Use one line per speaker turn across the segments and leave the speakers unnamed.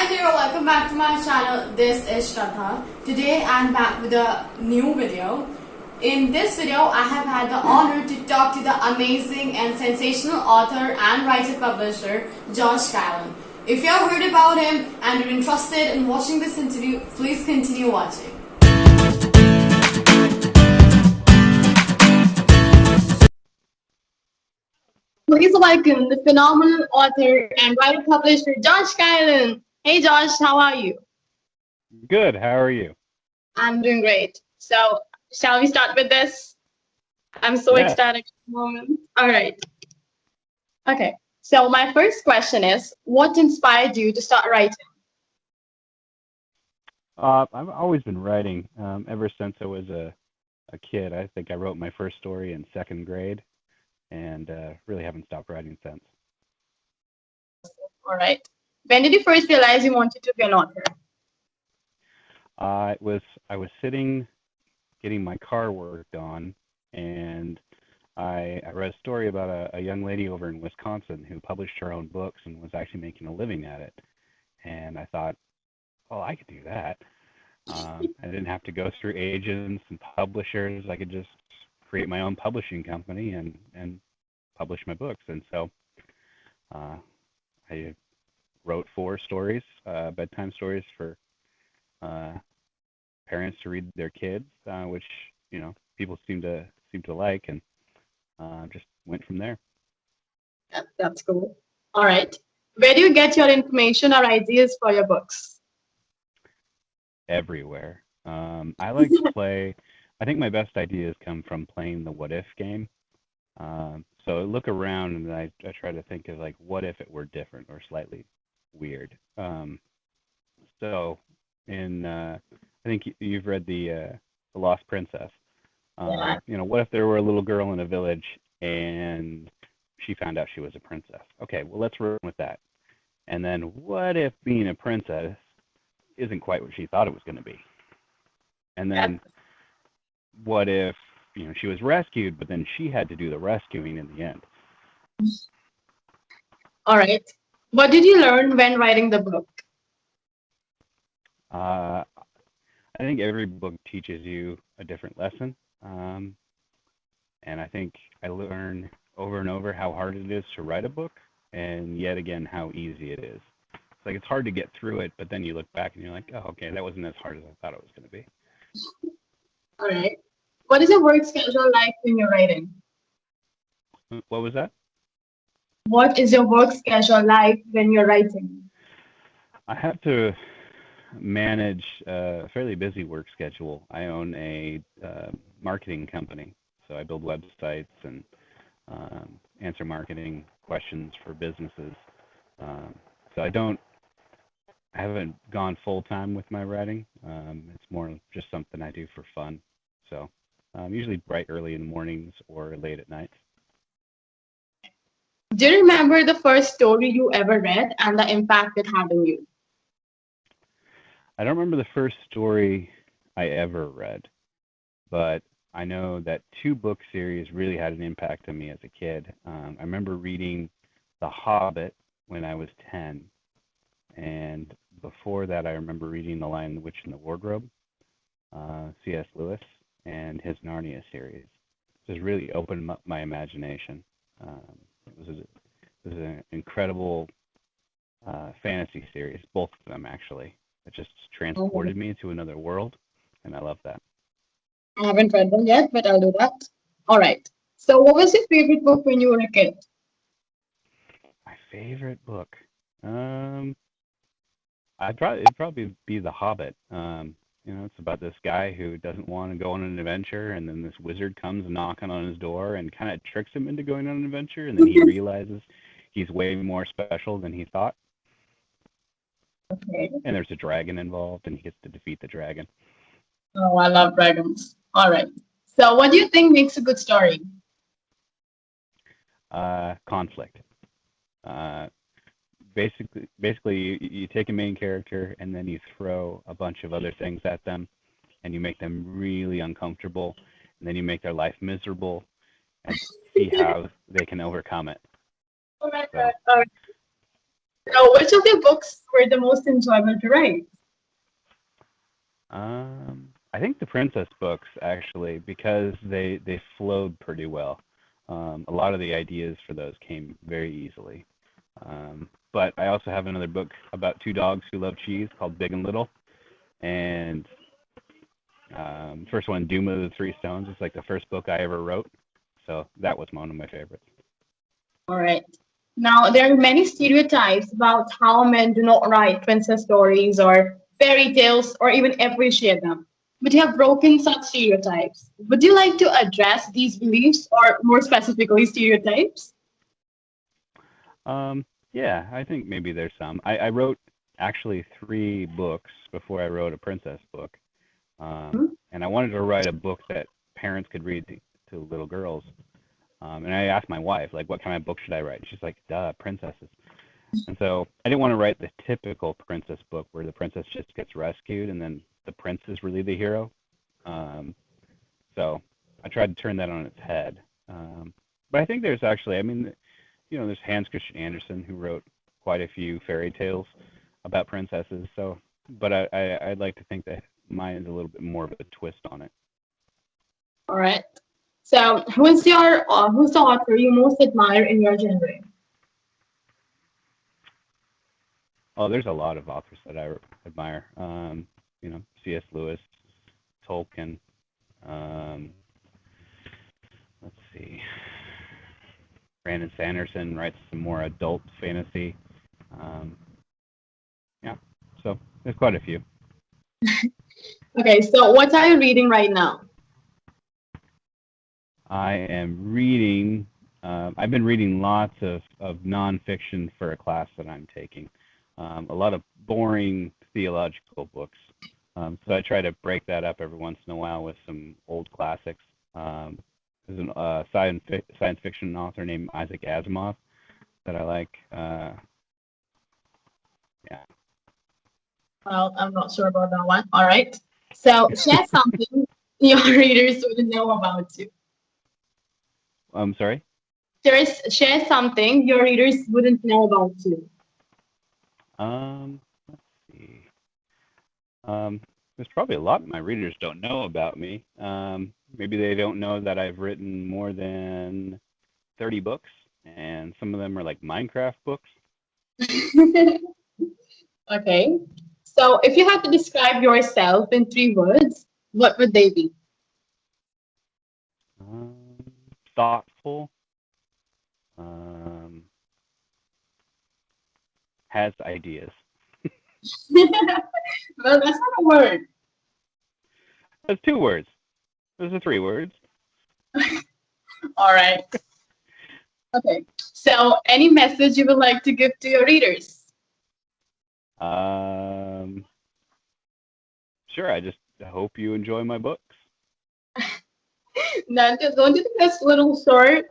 dear, welcome back to my channel. This is Shraddha. Today I'm back with a new video. In this video, I have had the honor to talk to the amazing and sensational author and writer-publisher Josh Kilen. If you have heard about him and you're interested in watching this interview, please continue watching. Please welcome the phenomenal author and writer-publisher Josh Kilen. Hey Josh, how are you?
Good. How are you?
I'm doing great. So, shall we start with this? I'm so
Yes.
ecstatic at the moment. All right. Okay. So, my first question is, what inspired you to start writing?
I've always been writing ever since I was a kid. I think I wrote my first story in second grade, and really haven't stopped writing since.
All right. When did you first realize you wanted to be an author?
I was sitting getting my car worked on, and I read a story about a young lady over in Wisconsin who published her own books and was actually making a living at it. And I thought, well, I could do that. I didn't have to go through agents and publishers. I could just create my own publishing company and publish my books. And so I wrote 4 stories, bedtime stories for parents to read their kids, which people seem to like, and just went from there.
That's cool. All right. Where do you get your information or ideas for your books?
Everywhere. I like to play. I think my best ideas come from playing the what if game. So I look around and I try to think of, like, what if it were different or slightly weird. So in I think you've read the Lost Princess. What if there were a little girl in a village and she found out she was a princess? Okay, well, let's run with that. And then what if being a princess isn't quite what she thought it was going to be? And then what if she was rescued, but then she had to do the rescuing in the end?
All right. What did you learn when writing the book?
I think every book teaches you a different lesson. And I think I learn over and over how hard it is to write a book, and yet again how easy it is. It's like it's hard to get through it, but then you look back and you're like, oh, okay, that wasn't as hard as I thought it was going to be.
All right. What is your work schedule like when you're writing?
What was that?
What is your work schedule like when you're writing?
I have to manage a fairly busy work schedule. I own a marketing company, so I build websites and answer marketing questions for businesses. So I haven't gone full time with my writing. It's more just something I do for fun. So usually bright early in the mornings or late at night.
Do you remember the first story you ever read and the impact it had on you?
I don't remember the first story I ever read, but I know that 2 book series really had an impact on me as a kid. I remember reading The Hobbit when I was 10, and before that I remember reading The Lion, the Witch, and the Wardrobe, C.S. Lewis, and his Narnia series. It just really opened up my imagination. It was an incredible fantasy series, both of them actually. It just transported me to another world, and I love that.
I haven't read them yet, but I'll do that. All right. So, what was your favorite book when you were a kid?
My favorite book? It'd probably be The Hobbit. It's about this guy who doesn't want to go on an adventure, and then this wizard comes knocking on his door and kind of tricks him into going on an adventure, and then he realizes he's way more special than he thought.
Okay.
And there's a dragon involved, and he gets to defeat the dragon.
Oh, I love dragons. All right. So, what do you think makes a good story?
Conflict. Basically, you take a main character and then you throw a bunch of other things at them, and you make them really uncomfortable, and then you make their life miserable, and see how they can overcome it.
Oh my
So,
God. All right.
So, which of your books were the most enjoyable to write?
I think the princess books actually because they flowed pretty well. A lot of the ideas for those came very easily. But I also have another book about two dogs who love cheese called Big and Little, and first one, Doom of the Three Stones, is like the first book I ever wrote, so that was one of my favorites.
All right. Now, there are many stereotypes about how men do not write princess stories or fairy tales or even appreciate them. But you have broken such stereotypes. Would you like to address these beliefs or more specifically stereotypes?
Yeah, I think maybe there's some. I wrote actually three books before I wrote a princess book, and I wanted to write a book that parents could read to little girls. And I asked my wife, like, what kind of book should I write? She's like, duh, princesses. And so I didn't want to write the typical princess book where the princess just gets rescued and then the prince is really the hero. So I tried to turn that on its head. But I think there's actually, I mean, there's Hans Christian Andersen who wrote quite a few fairy tales about princesses. So, but I'd like to think that mine is a little bit more of a twist on it.
All right. So, who's the author you most admire in your genre?
Oh, there's a lot of authors that I admire. C.S. Lewis, Tolkien. Let's see. Brandon Sanderson writes some more adult fantasy. Yeah, so there's quite a few.
Okay, so what are you reading right now?
I am reading. I've been reading lots of nonfiction for a class that I'm taking. A lot of boring theological books. So I try to break that up every once in a while with some old classics. There's a science fiction author named Isaac Asimov that I like. Yeah.
Well, I'm not sure about that one. All right. So share something your readers wouldn't know about you.
I'm sorry?
Share something your readers wouldn't know about you.
Let's see. There's probably a lot my readers don't know about me. Maybe they don't know that I've written more than 30 books, and some of them are like Minecraft books.
Okay. So if you had to describe yourself in 3 words, what would they be?
Thoughtful, has ideas.
Well, that's not a word.
That's 2 words. Those are 3 words.
All right. Okay. So any message you would like to give to your readers?
Sure. I just hope you enjoy my books.
Now, don't you think that's a little short?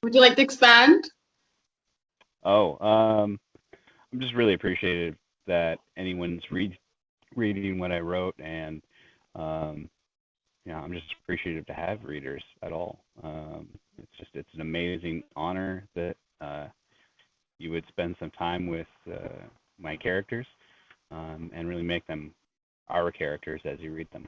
Would you like to expand?
Oh, I'm just really appreciative that anyone's reading what I wrote, and I'm just appreciative to have readers at all. It's an amazing honor that you would spend some time with my characters and really make them our characters as you read them.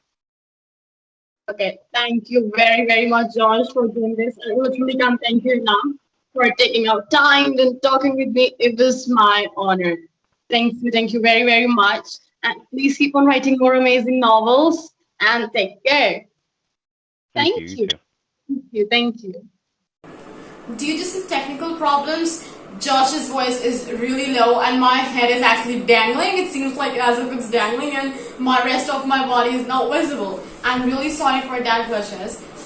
Okay, thank you very, very much, Josh, for doing this. I literally can't thank you enough for taking out time and talking with me. It was my honor. Thank you very, very much. And please keep on writing more amazing novels and take care.
Thank you.
Thank you.
Due to some technical problems, Josh's voice is really low and my head is actually dangling. It seems like as if it's dangling and my rest of my body is not visible. I'm really sorry for that, Josh.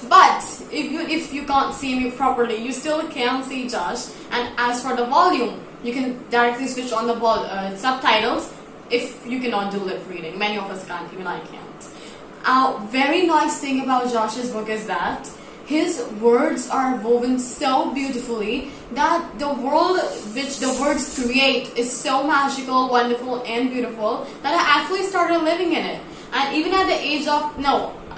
But if you can't see me properly, you still can see Josh. And as for the volume, you can directly switch on the subtitles if you cannot do lip reading. Many of us can't, even I can't. Very nice thing about Josh's book is that his words are woven so beautifully that the world which the words create is so magical, wonderful, and beautiful that I actually started living in it. And even at the age of,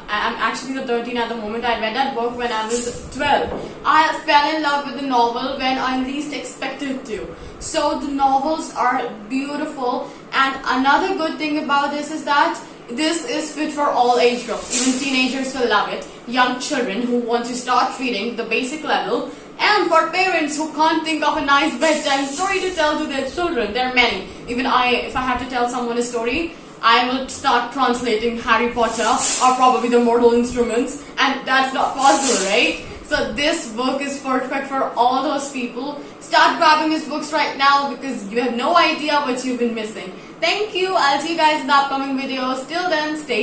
I'm actually the 13 at the moment. I read that book when I was 12. I fell in love with the novel when I least expected to. So the novels are beautiful, and another good thing about this is that this is fit for all age groups. Even teenagers will love it. Young children who want to start reading the basic level, and for parents who can't think of a nice bedtime story to tell to their children. There are many. Even if I have to tell someone a story, I will start translating Harry Potter or probably the Mortal Instruments, and that's not possible, right? So this book is perfect for all those people. Start grabbing his books right now because you have no idea what you've been missing. Thank you. I'll see you guys in the upcoming videos. Till then, stay tuned.